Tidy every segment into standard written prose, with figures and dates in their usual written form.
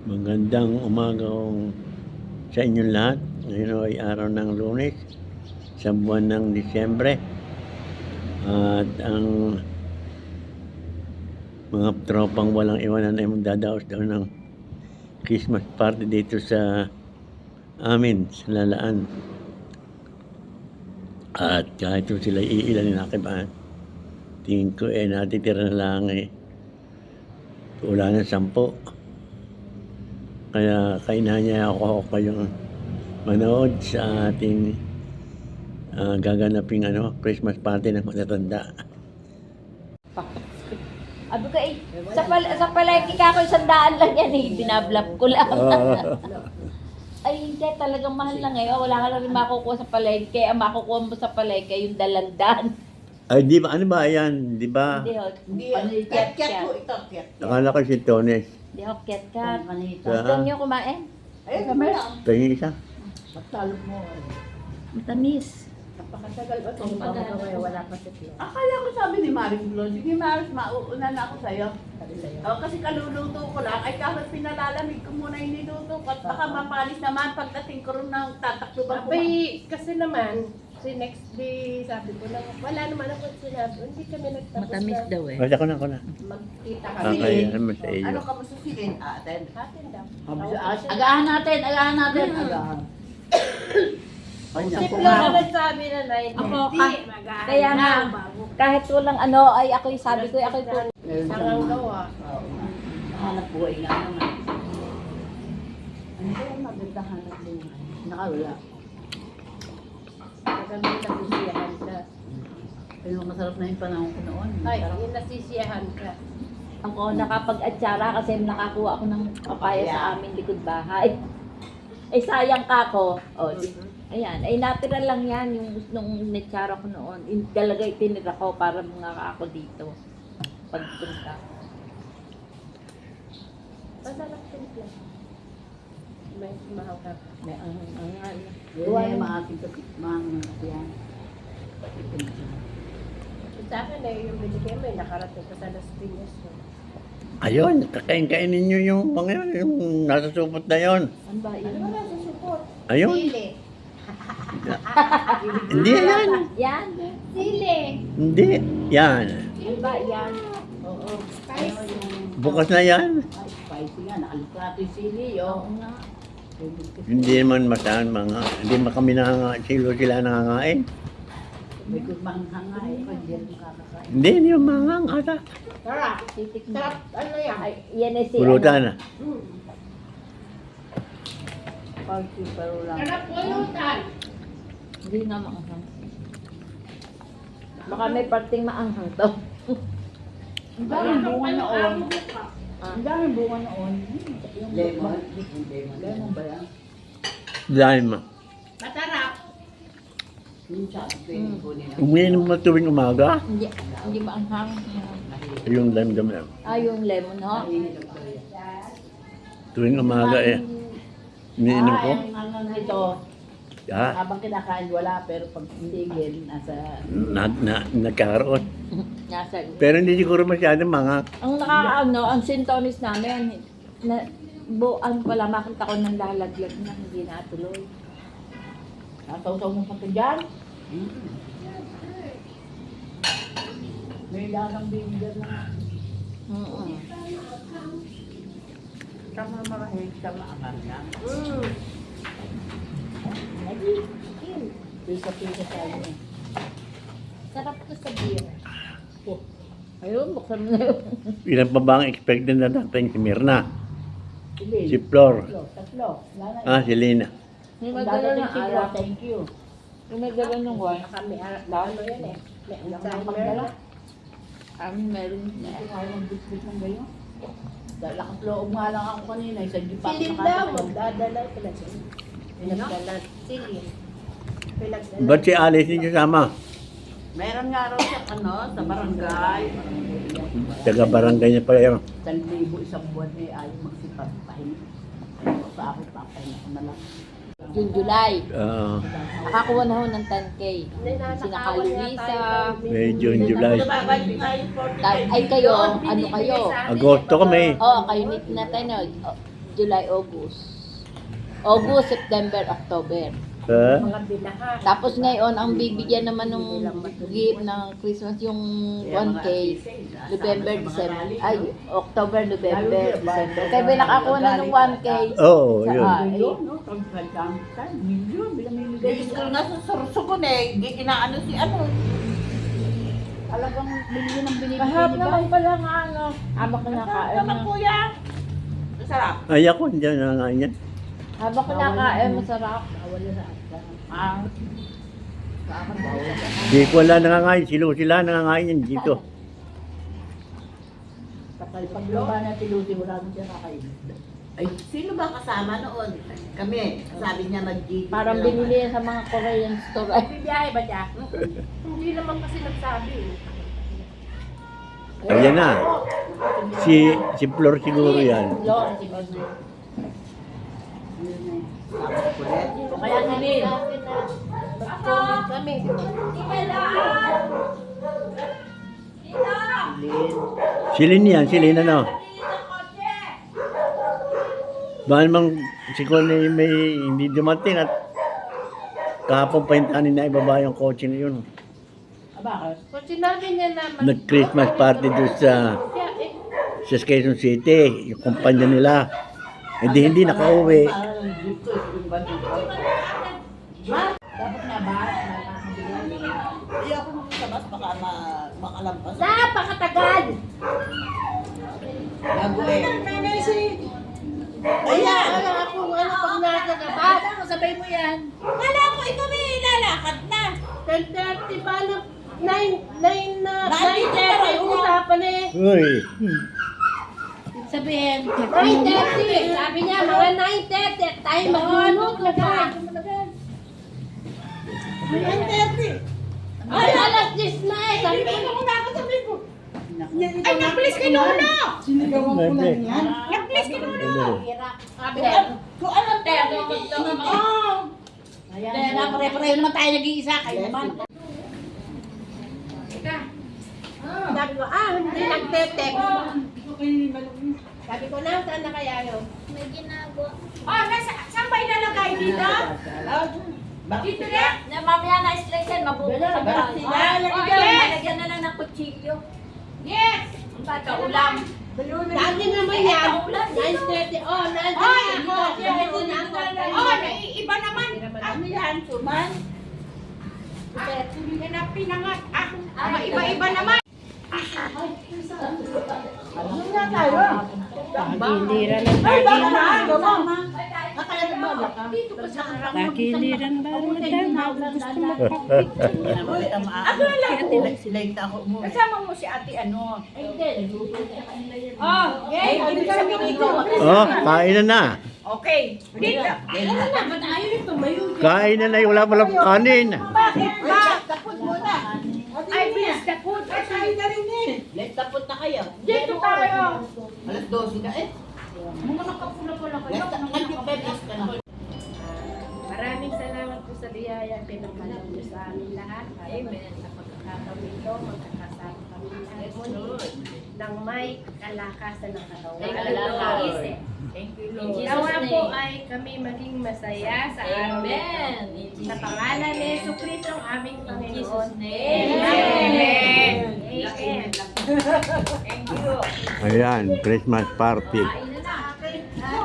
Magandang umaga sa inyong lahat. Ngayon ay araw ng Lunes sa buwan ng Disyembre. At ang mga tropang walang iwanan ay magdadaos daw ng Christmas party dito sa amin, sa Lalaan. At kahit sila iilan na kibahan, tingin ko natitira na lang wala na 10. Kaya kainanya ako kayong manood sa ating gaganaping Christmas party ng matatanda. Abi ka sa palengke ka ako 100 lang yan binablap ko lang. Ay hindi, talagang mahal lang wala ka na rin makukuha sa palengke. Ang makukuha mo sa palengke yung dalandan. Ay, di ba? Ano ba yan? Di ba? Hindi, Ket po ito, ket. Nakala ko si Tones. Hindi ako ket-kat. Sa- Gusto niyo kumain? Ayun, kami lang. Tingin isa. Magtalo mo. Matamis. Napakatagal ba itong Pag- wala pa si Flo. Akala ko sabi ni Maris Flo, sige Maris, mauuna na ako sa'yo. Kasi kaluluto ko lang, ay kahit pinalalamig ko muna yung niluto ko at baka mapalis naman pagdating ko rin ng tatakluban ko. Abay, kasi naman, si next day, sabi ko lang, wala naman ako sinabi, hindi kami nagtapos Matamis na daw Basta ko na. magkita Ah, kami. kaya naman sa iyo. Ano ka mo susilin? Aten. Atin daw. Agahan natin, agahan natin. Agahan. Si Flo na nagsabi na na, Ako, hindi, mag-aaral kaya nga, na, bago. kahit walang ay ako'y sabi ko, ako'y po. Sarang gawa. Hanap buhay nga naman. Ano ba yung maganda hanap buhay? Nakawala. Magandang nasisiyahan ka. Pero masarap na yung panahon ko noon. Ay, yung nasisiyahan ka. Ako nakapag-atsara kasi nakakuha ako ng papaya sa aming likod bahay. Ay sayang ka ko. Ayan, ay natural lang yan yung nung netsara ko noon. Talagay tinira ko para mga ako dito. Pagpunta. Masarap simple. May mahangkap. May ang Buhay yung mga yan. Sa akin ay yung binigay mo, nakarating ko sa Las Piñas. Ayun, kakain-kainin nyo yung mga yun, yung nasa supot na yun. Ano ba yun? Ano ba sa support? Ayun. Sili. Hindi yan. Yan. Sili. Hindi. Yan. Ano ba yan? Oo. Spicy. Bukas na yan. Ay, spicy nga. Nakalikrato yung sili, oh. Oo nga. Hindi naman masahan mga, hindi man kami sila nangangain. May kumangha nga eh. Hindi yan makakakain. Hindi, hindi yung mangang ata. Sarap. Titik Sarap. na. Ano yan? Ay, yan ay si Pulutan na. Mm. Spicy, pero lang. Sarap pulutan. Hindi nga maanghang. Baka may parting maanghang to. Ang daming bunga noon. Ah. Ang daming bunga noon. Yung lemon. Lemon ba yan? Lime. Masarap. Minsan, pwede kunin ang Umiinom mo tuwing umaga. Hindi maanghang. Yung lime dami. Yung lemon, no? Tuwing umaga iniinom ko. Ang ito, Ah, habang kinakain wala, pero pag tigil, nasa... nagkakaroon. Nasa. Pero hindi siguro masyadong mga. Ang ang sintonis namin, buan pala makita ko ng lalaglag na, hindi natuloy. Nasaw-saw mo pati dyan. May lagang binder na. Sama marahig sa maakar na. Pisa-pisa tayo. Sarap to sa beer. Ayun, buksan mo na yun. Ilan pa ba ang expected na dating si Mirna? Ilan? Si Flor? Tatlo. Wala na. Si Lina? May magdala ng si alak. Thank you. May magdala ng wine. Kami, ano yan eh. May Alzheimer. Meron. Hindi ko kaya mag-biscuit ng gayon. Lakas loob nga lang ako kanina. Isang jipa. Silin daw, magdadala sila sila. Pinagdala. Silin. Pinagdala. Ba't si Alice hindi sama? Meron nga raw siya sa barangay. Taga-barangay niya pala yun. 1,000 isang buwan ayaw magsipag pahinga. Sa akin, papahinga ko na lang. June, July. Ah, Nakakuha na ho ng 10K. Sina Ka Luisa. May June, July. Ay kayo, ano kayo? Agosto kami. Oo, kayo ni Tina Tenod. July, August. August, September, October. Ha? Mga binaha. Tapos ngayon, ang bibigyan naman ng gift ng Christmas yung 1K. November, December. Ay, October, November, December. Kaya may nakakuha na ng 1K. Oo, Sa- yun. Milyon, no? Milyon, binamimigay ko nga sa sorsogon eh. Hindi inaano si ano. Talagang milyon ang binibigay Kahap ni naman pala nga ano. Habang kinakain Naman na. kuya. Masarap. Ay, ako, hindi na nga yan. Habang kinakain, masarap. Ah. Di ko wala nangangain. Sila nangangain yan dito. Paglaba na si Lucy, wala nang siya kakainin. Ay, sino ba kasama noon? Kami. Sabi niya mag-GT. Parang binili yan sa mga Korean store. Ay, Bibiyahe ba siya? Hindi naman kasi nagsabi. Ayan na. Si Flor siguro yan. Lord, si Bazu. Kaya nilin. Mag-COVID kami, di ba? Silin yan, silin ano. Baka namang si Connie may hindi dumating at kahapon pa yung tanin na ibaba yung kotse na yun. Kung sinabi niya naman, Nag-Christmas party doon sa Quezon City, yung kumpanya nila. Hindi nakauwi. Dapat nga ba? Hindi ako magkabas, baka makalampas. napakatagal! Bago eh. Kaya, ako, pag nasa gabat? Sabay mo yan. Kala ko ikaw may lalakad na. 10:30 ba na? 9 na, Nandito pa 9:30 rin, usapan eh. Uy, Sabihin. 9:30, sabi niya, mga 9:30, tayo maglulog na ba? Ay, alas 10 na eh, sabi ko. Ay, nag-please ka nuno! hindi. Nag-please ka nuno! Sabi niya, Kung ano tayo, Ayan, pare-pareho naman tayo nag-iisa. Kayo naman. sabi ko, hindi nagtetek. Sabi ko, saan na kaya yun? Saan ba ilalagay dito? Dito na? Na mamaya na-slice yan, mabuti sa bahay. Lagyan na lang ng kutsilyo. Yes! Bata ulam. Dati naman yan, 9:30, Iba naman. Ano yan, suman? Yan ang pinangat. Iba-iba naman. Ano nga tayo? Giliran ng Ay, baka na. Giliran ba? Kasama mo si ate ano? Oh, yay! Ibig sabihin ito. Oh, kain na. Okay. Dito. Kain na, wala palang kanin. Bakit ba? Tapos muna. Ay, please, tapos. Ay, tayo na rin eh. Let's tapos na kayo. Dito tayo. Alas 12 na eh. Mga nakapula pala kayo. Let's ka na. Maraming salamat po sa biyaya pinagkalap niyo sa amin lahat. Amen. Sa pagkakataon ito, magkakasama kami lahat muli ng may kalakasan ng katawan. Thank you, Lord. Thank you, Lord. Nawa po ay kami maging masaya sa araw nito. Amen. Sa pangalan ni Jesucristo ang aming Panginoon. Jesus' name. Amen. Amen. Thank you. Ayan, Christmas party.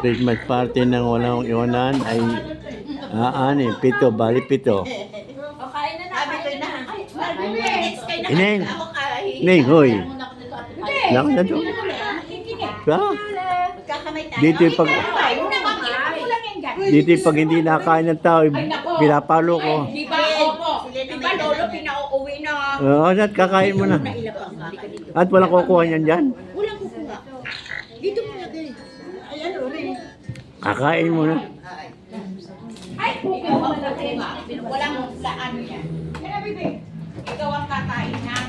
Christmas party ng walang iwanan ay 7, bali 7. O, kain na na. Sabi ko na. Next kayo na. Ineng, Ako kahit. Ineng, hoy. Hindi. Lang na to. Ha? Magkakamay tayo. Dito yung pag, Yung nakakita ko lang yan dyan. dito yung pag hindi nakain ng tao, pinapalo ko. Di ba? Opo. Di ba, Lolo, pinauuwi na. Oo, at kakain mo na. At walang kukuha niyan dyan. Walang kukuha. Dito mo na din. Ayan, rin. Kakain mo na. Ay, ikaw ang malaki. Walang laan yan. Kaya, bibi, ikaw ang kakain ha.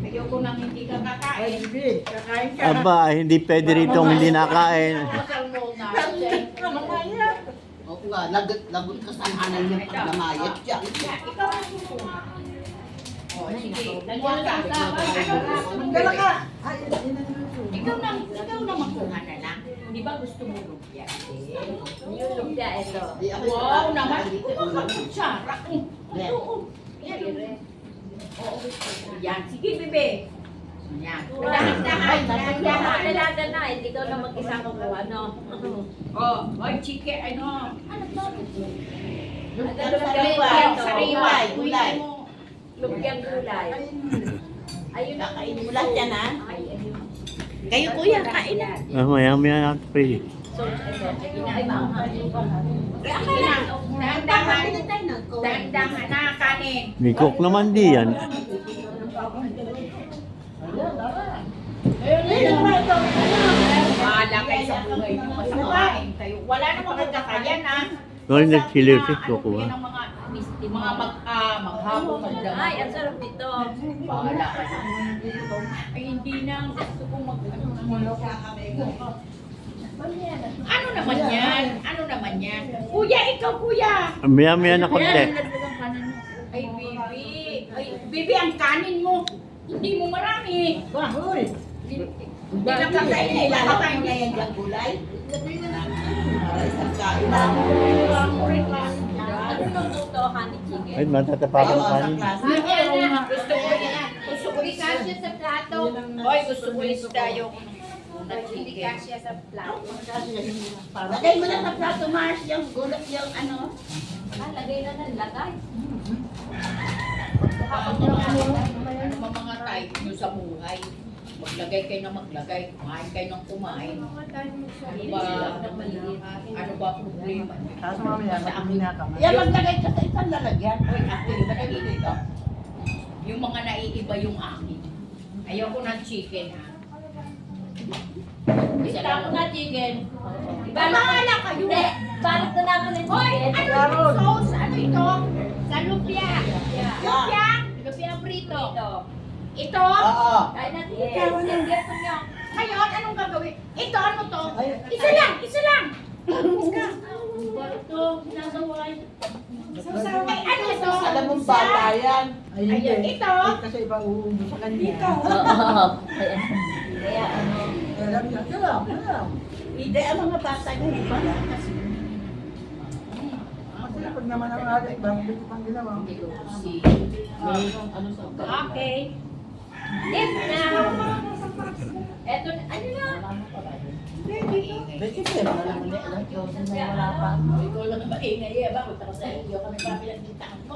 Ayoko nang hindi ka kakain. Kakain ka. Aba, hindi pwede rito hindi nakain. Oo nga, lagot ka sa nanay niya pag namayat siya. Ikaw ang kukuha. O, sige. Lagyan ka. Ikaw na magkuha na lang. Di ba gusto mo lumpia? Yung lumpia, ito. Di ako Wow yung naman. dito. Kumakutsara. Yan. Yan. Oo. Yan. Sige, bebe. Yan. Dahan-dahan. Dahan-dahan. Dalaga na. Hindi ko na mag-isa kukuha, no? Oh, oy, chike, ano? Sariway, gulay. Lumpiang gulay. Ayun ang Kakainin mo lahat yan, ha? Ay, ayun. Kayo, kuya, kain na. Maya-maya natin pre. So, ito. Ay, maanghang. Sige na. Dahan-dahan. Dahan-dahan na kanin. May cook naman di yan. Wala kayo sa buhay niyo. Basta kumain kayo. Wala namang magkakayan, ha? Noon nag-chilisis ko kuha. Yan ang mga maghapon, magdamag. Ay, ang sarap nito. Bahala ka na. Ay, hindi na. Gusto kong Ano naman yan? Ano naman yan? Kuya, ikaw kuya! Maya-maya na konti. Nalagdagang kanan mo. Ay, bibi. Ay, bibi, ang kanin mo. Hindi mo marami. Bahul. Hindi lang kakain eh. Ilalakain na yan yung gulay. Isang kain lang. Ano nung luto, honey chicken? Ay, matatapakan Ayaw ka sa rin. klase. Gusto ko yan. Gusto ko Hindi kasya sa plato. Hoy, gusto ko yung tayo. Hindi kasya sa plato. Lagay mo na sa plato, Mars, yung gulay, yung ano. Ah, lagay na ng lagay. Ano mga type nyo sa buhay? Maglagay kayo na maglagay. Kumain kayo ng kumain. Ano ba? Ano ba problema? Yan, maglagay ka sa isang lalagyan. Hoy, actually ba nalilito? Yung mga naiiba yung akin. Ayoko ng chicken, ha? Isa lang na chicken. Bahala kayo. Hindi, balot na namin ng Hoy, chicken. ano yung sauce? Ano ito? Sa lumpia. Lumpia? Lumpia prito. Ito? Oo. Kain natin. Yes. Gusto niyo. Ngayon, anong gagawin? Ito, ano to? Isa lang, isa lang. Ito, nasaway. Ay, ano ito? Alam mong bata yan. Ayan, ito. Kasi iba uubo sa kanya. Oo. Kaya ano. Alam niya, alam. Hindi, ang mga bata niya, iba. Kasi pag naman ang adik, bakit pang ginawa? Okay. If now. Eto, ano na? Kasi sila naman niya, alam ko, wala pa. Ikaw lang ang maingay eh. Bakit ako sa iyo kami papilantintaan mo?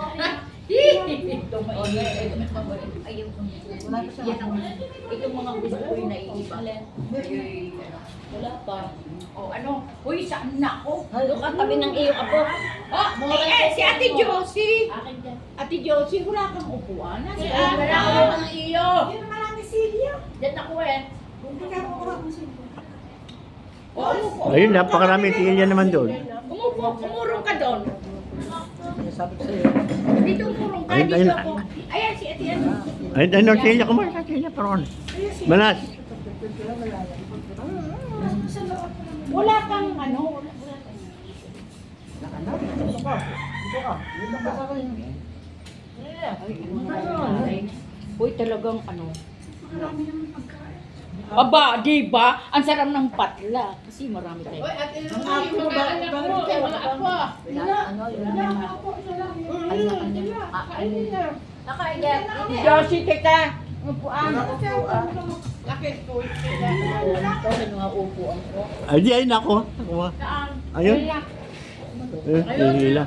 Ito maingay. Ayun. Wala pa siya. Yan ang, itong mga gusto ko yung naiiba. Wala pa. O ano? Uy, saan na ako? Doon ka tabi ng iyong apo. Si Ate Josie. Akin dyan. Ate Josie, wala kang upuan. Nasa Wala ako ka ng iyo. Dyan ako eh. O ano po? Ayun, napakarami tigil naman doon. Umurong ka doon. Sabi ko sa'yo. Dito umurong ka. Ayun, Dito ayun. ako. Ayan si Ate ano. Ay, ano, silya ko man sa silya paron. Manas. Wala kang ano. Uy, talagang ano. Aba, di ba? Ang sarap ng patla. Kasi marami tayo. Ang ako, bakit kayo? Nakaigyan. Josie, teka. Upuan. Kasi mga upuan ko. Ay, di, ayun ako. Kuha. Ayun. Hihila.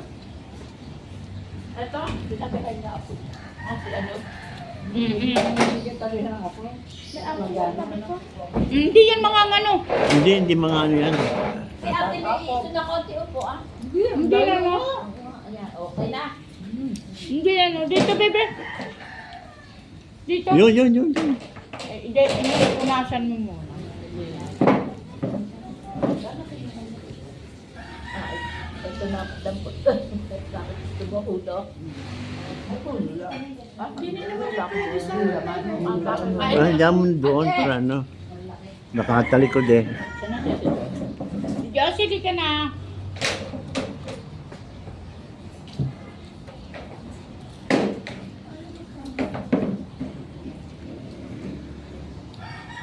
Ito, pinagahan niya ako. Kasi ano? Hindi yan mga ano. Hindi mga ano yan. Si ate may ito na konti upo ah. Hindi ano. Ayan, okay na. Hindi ano. Dito, bebe. Dito. Yun. Hindi, punasan mo muna. Ito na, dampot. Bakit gusto mo ulo? Ah, diyan mo doon para ano. Nakatalikod eh. Josie, di ka na.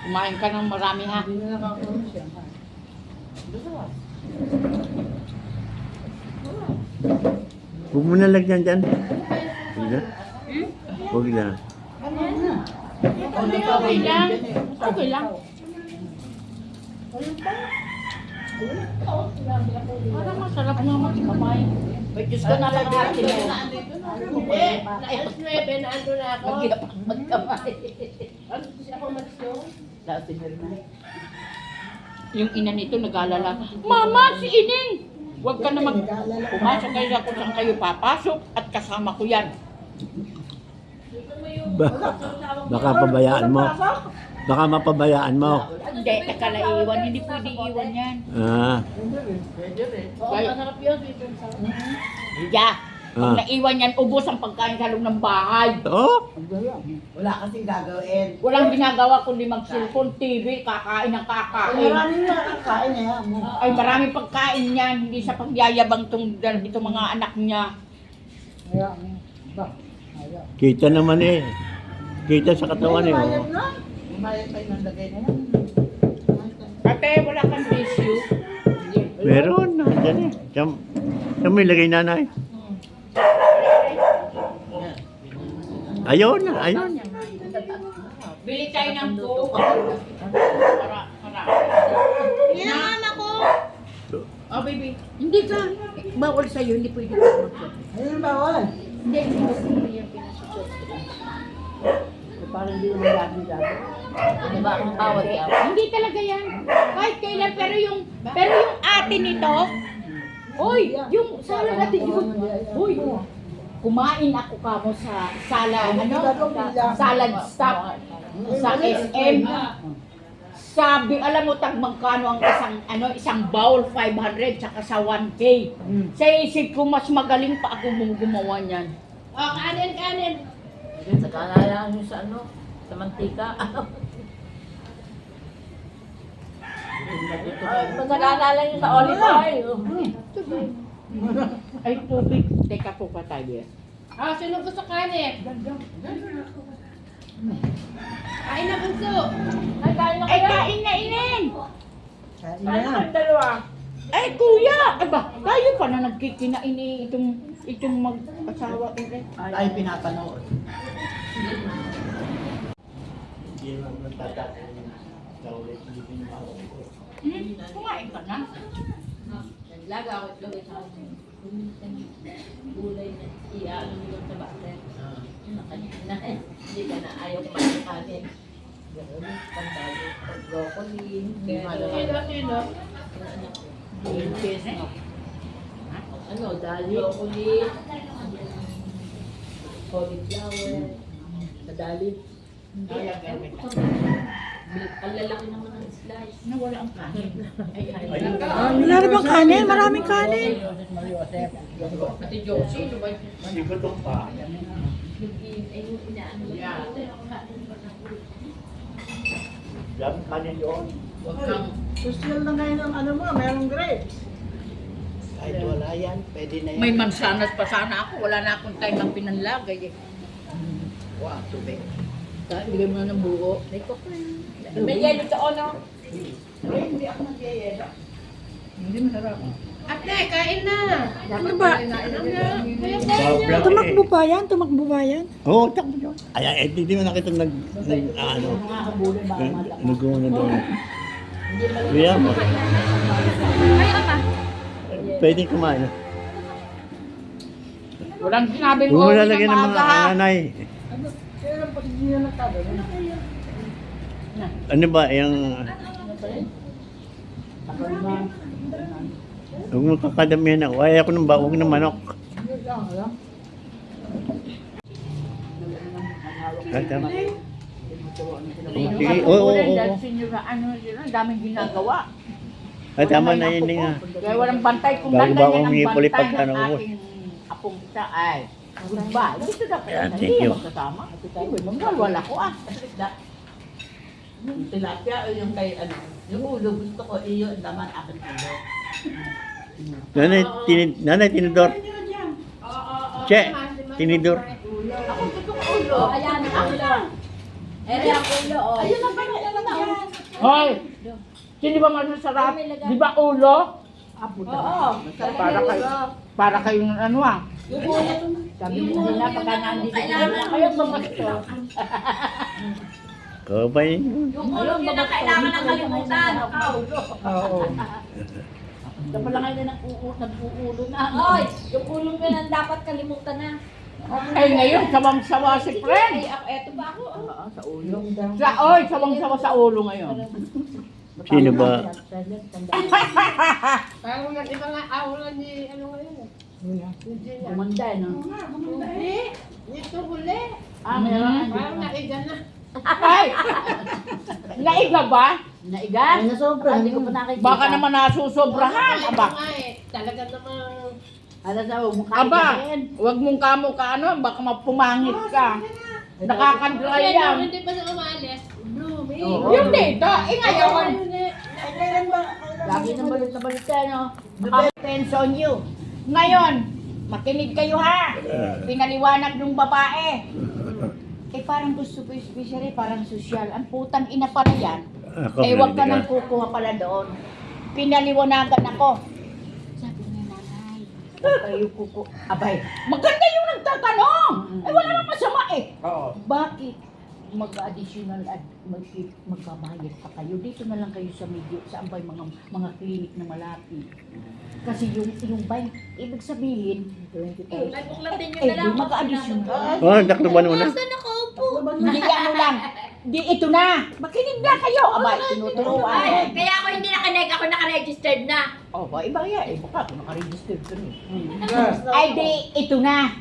Kumain ka ng marami ha. Huwag mo na lagyan dyan. Huwag na. Huwag na. Okay lang. Okay lang. Parang masarap naman sa kamay. May Diyos ko napakahati na. Hindi, alas 9 na ando na ako. Magkamay. Ano siya ako mag-show? Yung ina nito nag-alala, Mama, si Ining! Huwag ka na pumasok kayo kung saan kayo papasok at kasama ko yan. Baka pabayaan mo. Baka mapabayaan mo. Hindi, nakalaiwan. Hindi pwede iwan yan. Ah. Oo, masarap yun. Dito sa Yeah. Pag Ah. naiwan yan, ubos ang pagkain sa loob ng bahay. Oh? Wala kasing gagawin. Walang ginagawa kundi mag-cellphone, TV, kakain ng kakain. Maraming nakakain niya. Ay, maraming pagkain yan. Hindi sa pagyayabang itong mga anak niya. Kita naman eh. Kita sa katawan eh. Oh. Umayag pa yung nalagay na. Ate, wala kang tissue. Meron. Diyan eh. Diyan mo ilagay nanay. Ayun. Ayun. Bili tayo ng coke. Para. Yan ang mama ko. Oh, baby. Hindi ka. Bawal sa'yo. Hindi pwede ka mag-shot. Ayun bawal. Hindi. Hindi yung pinasashot. Parang hindi naman laging gagawin. Di ba ang tawag ka? Hindi talaga yan. Kahit kailan. Pero yung ate nito, Hoy, yung salad natin yun. Hoy, kumain ako kamo sa salad stop sa SM. Sabi, alam mo tag magkano ang isang bowl 500 tsaka sa 1K. Sa isip ko mas magaling pa ako gumawa niyan. Oh, kanin. Sa kanala nyo sa sa mantika. Sa kanala nyo sa olive oil. Ay, tubig. Teka po pa tayo. Ah, sino gusto kanin? Kain na bunso. Ay, kain na Ay, kayo. kain na inin! Kain Kain na. na dalawa. Ay, kuya! Aba, tayo pa na nagkikinain itong mag-asawa ulit. Ay, pinapanood. Kumain ka na? Naglaga ako ito sa akin. Gulay na ano nyo sa bater. Hindi ka na ayaw kumain ng kanin. Pantalo, broccoli, Sino? dali, broccoli, cauliflower, dali. Ang lalaki naman ng slice. Nawala ang kanin. Wala na bang kanin? Maraming kanin. Ate Josie, ano ba? Yung inaano niya. Daming kanin yun. Huwag kang... Social na ngayon ang mo, mayroong grapes. Kahit wala yan, pwede na yan. May mansanas pa sana ako. Wala na akong time ang pinanlagay eh. Wow, tubig. Bigay mo na ng buo. May yelo sa ono. Ay, hindi ako nagyayela. Hindi masarap. Ate, kain na. Ano ba? Tumakbo pa yan? Tumakbo ba yan? Oo, takbo yun. Ay, hindi mo nakita nag-guna doon. Kuya mo. Pwede kumain. Walang sinabi Huwag ko. mo lalagyan ng mga nanay. Kaya lang pati hindi na nagkagawin. Ano ba, yung... Huwag mo kakadamihan ako. Ay, ako ng baog ng manok. Ay, tama. Sige, oo. Dahil senior na ang daming ginagawa. Ay, tama na yun nga. Kaya walang bantay kung Bago ganyan ba akong ang humihipuli bantay pagka ng naubos? aking apong isa ay goodbye. Gusto na kaya Ayan, na thank you. magkasama. Wala ko ah. Yung tilapia o yung kay ano, yung ulo gusto ko, iyo, naman akin ulo. Nanay, tinidor. Che, tinidor. Ako gusto ko ulo. Ayan, ang ulo. Ere ang ulo. Ayun ang pala na. Hoy! Sino ba masasarap? Di ba ulo? Oo. Para kayong ano ah. Sabi mo na pagka nandito na Kayo bamasto. Kabay. yung ulo yun na kailangan ng kalimutan. Oo. Dapat lang kayo na nag-uulo na. Oy, yung ulo mo yan ang dapat kalimutan na. Ay ngayon, sawang-sawa si friend. Ay, eto ba ako? Sa ulo. Oy, sawang-sawa sa ulo ngayon. Sino ba? Parang nag-iba nga aula ni ano ngayon eh. Gumanda, no? Hindi. Dito huli. Meron. Parang naiga na. Ay! Naiga ba? Naiga? Hindi ko pa nakikita. Baka naman nasusobrahan. Aba. Aba. Nga eh. Talaga namang Alam sa mukha Aba. Huwag mong kamo ka ano, baka mapumangit ka. Nakakadry yan. Hindi pa na umalis. Blooming. Oo. Yung dito, ngayon. Lagi na balit ka, no? Depends on you. Ngayon, makinig kayo ha. Pinaliwanag ng babae. Eh parang gusto ko especially, parang sosyal. Ang putang ina pala yan. Ako, Eh wag ka nang narinig kukuha pala doon. Pinaliwanagan ako. Sabi niya, nanay, huwag kayo kuku... Abay, maganda yung nagtatanong. Eh wala nang masama eh. Bakit mag-additional at magbabayad pa kayo? Dito na lang kayo sa medyo, sa ambay mga clinic na malapit. Kasi yung bank, ibig sabihin, Ay, buklatin nyo eh, na lang. di mag-additional. Oh, nakluban mo na. Hindi ano lang. Di ito na. Makinig na kayo. Aba, tinuturuan. Ay, kaya ako hindi nakaneg, ako nakaregistered na. Oh, ba, iba yan. Eh, baka kung nakaregister ka rin. Ay, di, ito na.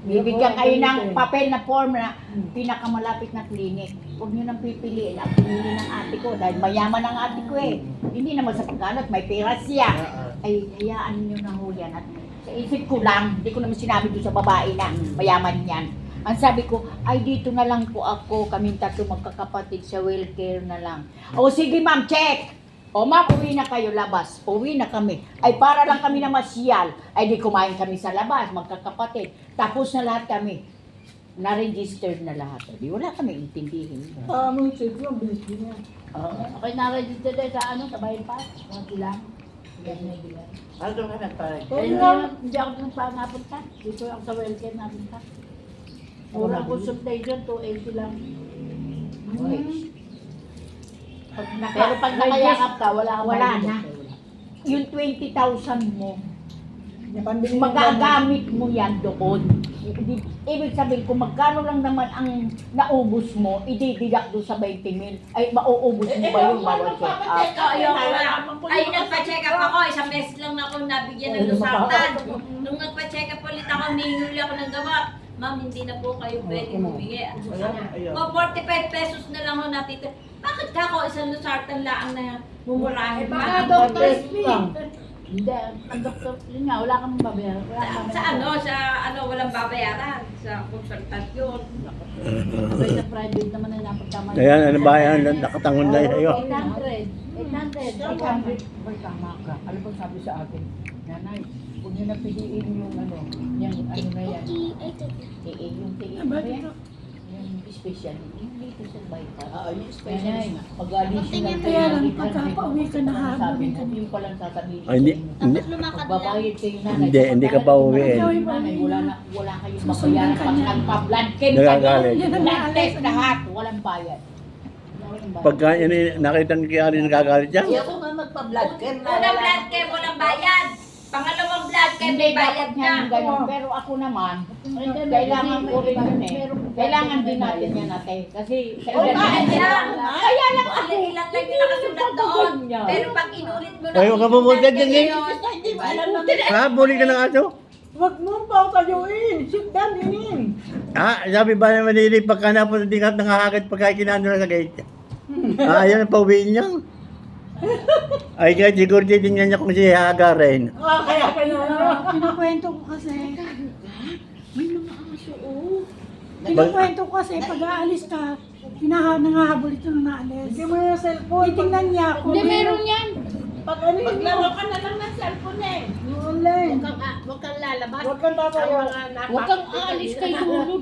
Bibigyan kayo ng papel na form na pinakamalapit na clinic. Huwag nyo nang pipiliin. Ang pinili ng ate ko, dahil mayaman ang ate ko eh. Hindi naman sa pagkanot, may pera siya. Ay, hayaan nyo na ho yan. At sa isip ko lang, hindi ko naman sinabi doon sa babae na mayaman yan. Ang sabi ko, ay dito na lang po ako, kaming tatlo magkakapatid sa welfare na lang. O sige ma'am, check! O ma'am, uwi na kayo labas. Uwi na kami. Ay para lang kami na masyal. Ay di kumain kami sa labas, magkakapatid. Tapos na lahat kami. Na-registered na lahat. Di wala kami intindihin. Okay, na-registered din sa ano, sa Bayan Pass. Mga sila. Ano ka nagparag? Hindi ako dun pa napunta. Dito ako sa welcome napunta. Mura consultation, 280 lang. Pero pag nakayakap ka, wala kang Wala bayad. na. Yung 20,000 mo, magagamit mo yan doon. Ibig sabihin, kung magkano lang naman ang naubos mo, i-deduct doon sa 20,000. Ay, mauubos mo ba yung bawal check up? Ay, nagpa-check up ako. Isang beses lang ako nabigyan ng lusartan. Nung nagpa-check up ulit ako, hinihuli ako ng gamot. Ma'am, hindi na po kayo pwede humingi. O, 45 pesos na lang ako natitira. Bakit ka ako isang lusartan lang na mumurahin? Baka doctor's fee. Hindi, ang doktor, yun nga, wala kang babayaran. Sa walang babayaran. Sa konsultasyon. Kaya sa private naman na napagkamali. Kaya ano ba yan? Nakatangon na sa'yo. 800. 800. Ay, tama ka. Ano ba sabi sa akin? Nanay, huwag niyo na piliin yung ano na yan. Yung TE ba yan? Yung special. Yung dito sa bypass. Yung special. Pag-additional Kaya lang, pagkapauwi ka na habang ka. Yung palang sasabihin. Ay, hindi. Magbabayad kayo nanay. Hindi ka pa uwiin. Nanay, wala kayong babayaran pag nagpa-blood chem Nagagalit. kayo. Blood test lahat. Walang bayad. Pagka yan nakita ni Kiari nagagalit siya. Ayoko nga magpa-blood chem na Unang blood chem, walang bayad. Pangalawang blood chem, Hindi may bayad bayad nga yung na. ganun. Pero ako naman, kailangan ko rin yun eh. Kailangan din natin yan ate. Kasi sa Oo, edad kaya natin. lang. Kaya lang ako. Ilan lang yung nakasulat doon. Pero pag inulit mo na Ay, huwag ka pumunta dyan, eh. Hindi ba alam naman. Ha? Buli ka ng aso? Huwag mo pa kayuin. Sit down, inin. Sabi ba naman nili pagka napunta di ka nakakakit pagka kinano na sa gate. Ayaw na pauwiin niya. Ay, kaya siguro titingnan niya kung si Haga rin. Kaya Kinukwento ko kasi. May mga aso, oh. Kinukwento ko kasi pag aalis ka, nangahabol ito nung naalis. Hindi mo yung cellphone. Titingnan niya ako. Hindi, meron yan. Pag ano yun, Maglaro ka na lang ng cellphone eh. yung online. Huwag kang lalabas. Huwag kang tatayo. Huwag kang aalis kay Lulu.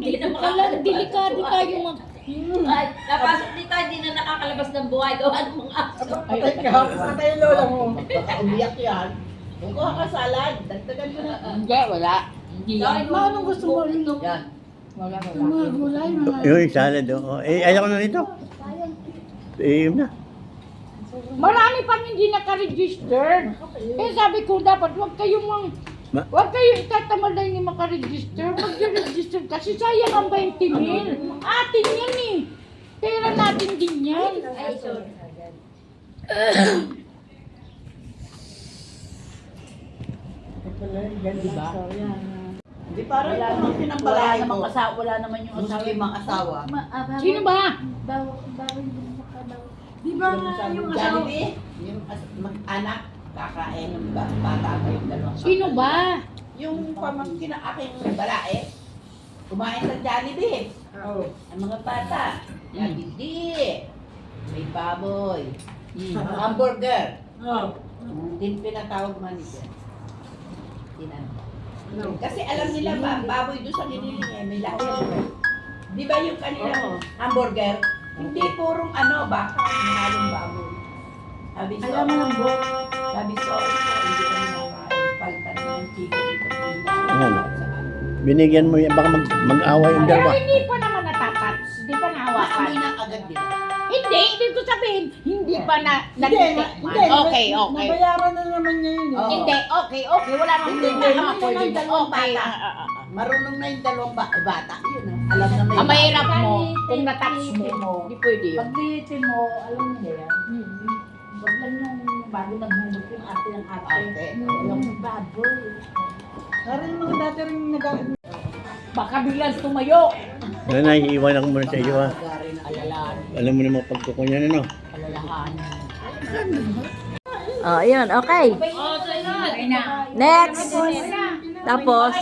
Delikado tayo Ay, napasok dito, hindi na nakakalabas ng buhay. Gawa ng mga aso. Patay ka. Patay yung lola mo. Baka umiyak yan. Kung kuha ka salad, dagdagan ko na. Hindi, wala. Hindi yan. Ma, anong gusto mo? Yung Yan. Wala, mga gulay, mga... Yung salad, oh. Eh, ayaw ko na nito. Eh, yun na. Marami pang hindi naka-register. Kaya sabi ko, dapat huwag kayong huwag kayong itatamad na hindi maka-register. Mag-register kasi sayang ang 20,000. Atin yan eh. Pera natin din yan. Ay, sorry. Hindi parang Wala yung naman pinapalain ko. wala naman yung asawa. Muslim ang asawa. Sino ba? Di ba yung asawa? Jollibee, yung mag-anak, kakain ng bata pa yung dalawang Sino ba? Yung pamangkin na aking balae, kumain sa Jollibee. Ang mga bata, Jollibee, may baboy, hamburger. Din pinatawag manager. Kasi alam nila ba, baboy doon sa giniling eh, may lahir. Di ba yung kanilang hamburger, hindi purong baka, hinalong baboy. Sabi so, sabi sorry po, hindi kami nakain. Paltan ng chicken dito. Ano? Binigyan mo yan, baka mag-away yung dalawa. Kaya hindi pa naman natatats. Hindi pa nahawakan. Maamoy na agad din. Hindi, ibig ko sabihin, hindi pa na Hindi, natitikman. Okay. Nabayaran na naman niya yun eh. Oo. Hindi, okay. Wala nang Hindi, hindi marunong na yung dalawang Okay. bata. Marunong na yung dalawang bata. Yun alam na may Ang mahirap bata. mo, kung natouch mo, hindi pwede yun. Pag dilitin mo, alam mo na yan. Wag lang yung bago naghulog yung ate ng ate. Ate. Yung baboy. Parang mga dati rin Baka biglang tumayo. Nanay, iiwan ako muna sa iyo, ha. Gari na Alalaan, Alam mo naman pagkukunyan, ano? alalahan. Oh, ayun, okay. Next. Tapos,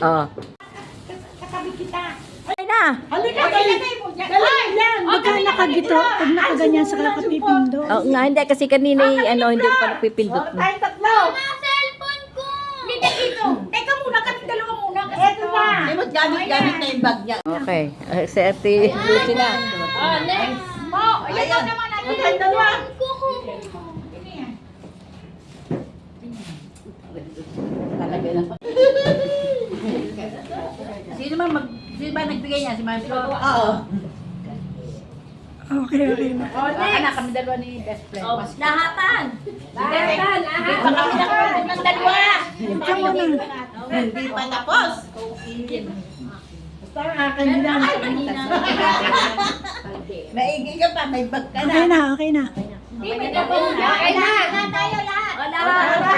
oh. Katabi kita. Ay na. Halika, Pagka nakagito, pag nakaganyan sa kakapipindo. Oh, nga, hindi kasi kanina hindi ko pa napipindot mo. Tayong tatlo! Hindi dito. Teka muna, kami dalawa muna. Eto na. Hindi mo gamit na yung bag niya. Okay. Si Ate Lucy na. Next. Mo, ikaw naman natin. Ang dalawa. Talaga lang. Sino ba nagbigay niya? Si Ma'am Flor? Oo. Okay. Anak kami dalawa ni best friend. Oh, lahatan. Lahatan. Hindi pa kami nakapagod ng dalawa. Ikaw muna. Hindi pa tapos. Basta ang akin lang. Maigi ka pa, may bag ka na. Okay na. Hindi, may gabay na. Ay na. Tayo lahat. Oh, lahatan.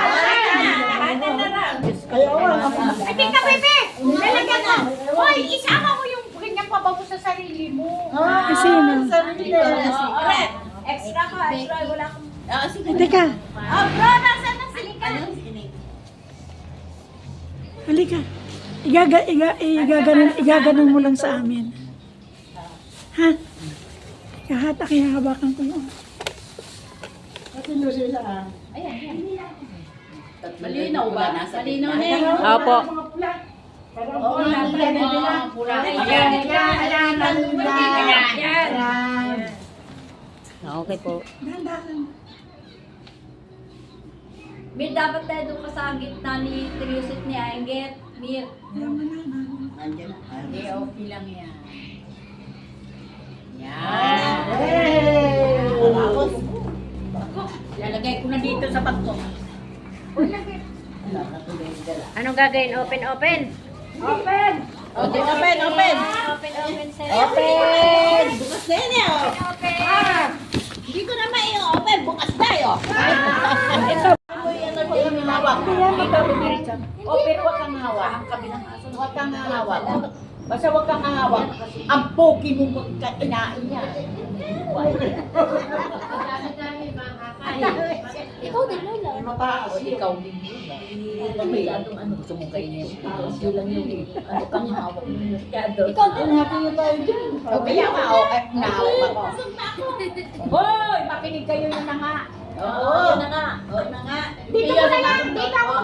Lahatan na lang. Kaya wala. Ay, tika, bebe. Lalagyan mo. Hoy, isama mo yung ganyang pabango sa sarili mo. Kasi yun. Alright. Extra ko, extra. Wala akong... Sige. Teka, Oh, bro, nasaan ang silikan? halika. Igaganon mo lang sa amin. Ha? Kahit hawakan ko yun. Malinaw ba? Malinaw na yan. Opo. Oo, Okay po. Mir, dapat tayo doon ka sa gitna ni Triusit ni Aingit. Mir. Nandiyan na. Okay, okay lang yan. Tapos, Lalagay ko na dito sa bag ko. Anong gagawin? Open. open. Open, sir. Open! Bukas na yan eh. Open. Hindi ko na mai-open. Bukas tayo. Open, huwag kang hawak. Ang kabilang aso, huwag kang hawak. Basta huwag kang hawak. Ang pogi mo magkakinain niya. Ikaw din, Lola. Mataas. Ikaw din yun. May ano gusto mong kainin. Yun lang yung ano kang hawak. Ikaw din. O kaya ka, nahawak ako. Hoy, makinig kayo yun na nga. Oo. Yun na nga. Oo na nga. Dito mo na lang. Dito ako.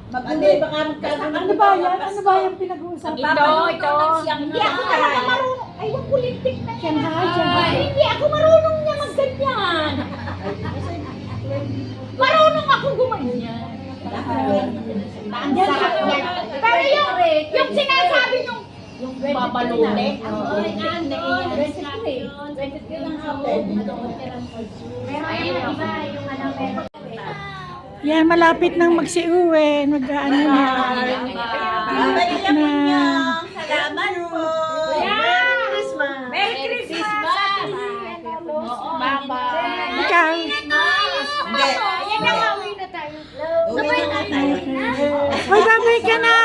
Maganda Ano ba yan? Ano ba yung pinag-uusapan? Ito. Hindi ako talaga marunong. Ay, wag kulitik na yan. Shanghai. Hindi ako marunong niya magganyan. Marunong ako gumanyan. Pero yung sinasabi nung babalutin. Yan, malapit nang magsiuwi. Mag-ano na. Malapit na. Salamat po. Merry Christmas! Bye-bye. Ikaw. Ayan na, uwi na tayo. Uy, babay ka na.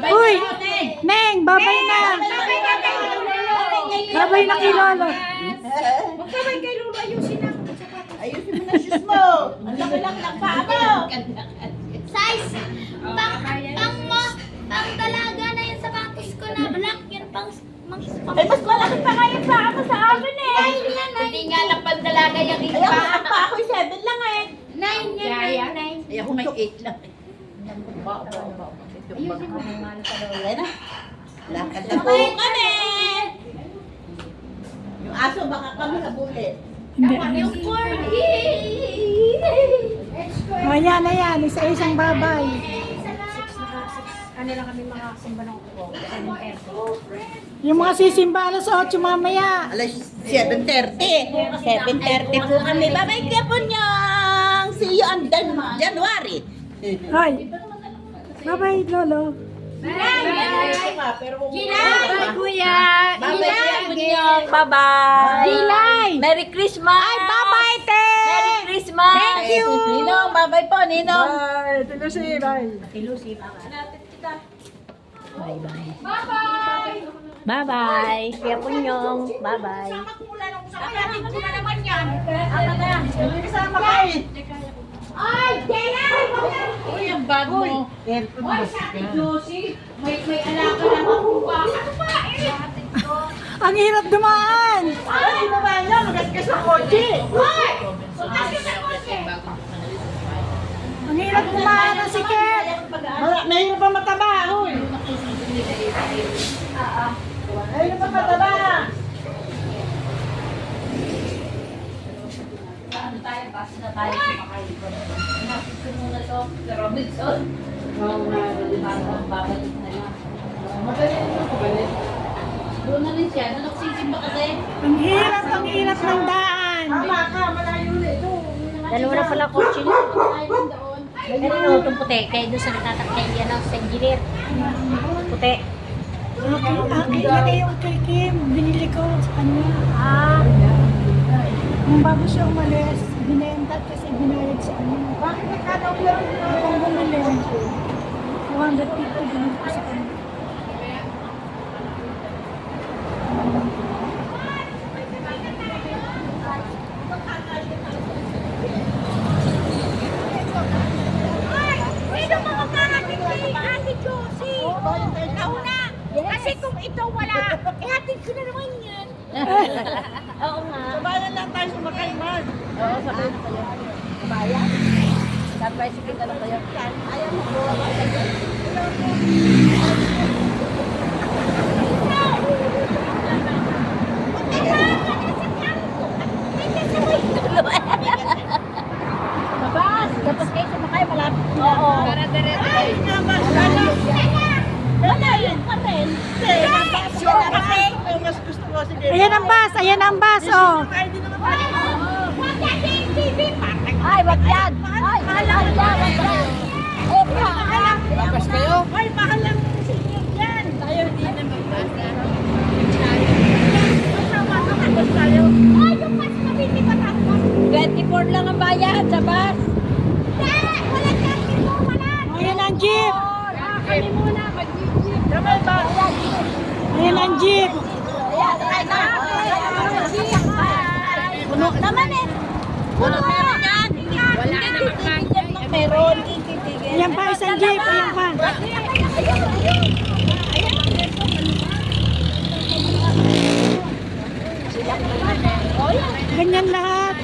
Uy, Neng, babay na. Babay na kay Lolo. Magkabay kay Lolo, ayusin na. Ayusin mo na shoes mo. Ang laki-laki ng paa mo. Size, pang dalaga na yung sapatos ko na black, yun pang Ay, mas malaki pa nga yung paa ko sa amin eh. Hindi nga lang pandalaga yung Ayaw, ang paa ko 7 lang eh. 9 yan, 9. Ayaw ko may 8 lang. Wala na. Lakad na po kami. Yung aso baka kami habulin. Yung corgi. O, yan na yan. Isa-isang babay. Kanila kami mga simba ng kuko. Yung mga sisimba alas 8 mamaya. Alas 7:30. 7:30 po kami. Babay ka po niyang. See you on January. Hoy. Babay, Lolo. Bye, Kuya. Bye-bye. Dilay. Merry Christmas. Ay, Bye, te. Merry Christmas. Thank you. Ninong, babay po, Ninong. Bye. Tilusi, bye. Bye-bye. Kuya Punyong. Bye-bye. Ang hirap dumaan. Ay, naman yan. Magasgas ng kotse. Ang hirap dumaan ng sikit. Mahirap pa mataba. Uy. Mahirap pa mataba. Ano tayo? Basta na tayo sumakay. Inapit ko muna to. Sa Robinson. Babalik na lang. Magaling. Doon na rin siya. Nung nagsisimba kasi. Ang hirap ng daan. Dalawa na pala kotse niya. Ano itong puti? Kaya doon sa natatakay yan ang engineer. Puti. Yan yung kay Kim. Binili ko sa kanya. Nung bago siya umalis, binenta kasi binayad sa kanya. Bakit nagkadaw yun? Kung bumili. 250 binili ko sa kanya. Sino mga karating ni Ate Josie? Nauna. Kasi kung ito wala, hatid ko na naman yan. Oo nga. Sabayan lang tayo sumakay, man. Oo, sabay na kayo. Sabayan? Nag-bicycle na lang kayo. Ayaw mo po. Babas! Tapos kayo sumakay, malapit na. Oo. Ay, naman. Malayo pa rin. Mas gusto ko, sige. Ayan ang bus! Ayan ang bus! Oh. Ay, di naman tayo. Ay, wag yan! Ay, mahal yan! Wag yan! Eh, mahal! Labas kayo? Ay, mahal lang si Kim yan. Tayo, di naman ba? Tayo. Ay, yung mas mabiti pa tapos. 24 lang ang bayad sa bus. Wala charging mo, wala. Ayan ang jeep! Kami muna, mag-jeep. Naman ba? Ayan ang jeep! Puno naman eh. Puno meron yan. Wala naman kanya. Meron. Titigil. Ayan pa, isang jeep! Ayan pa! Ganyan lahat!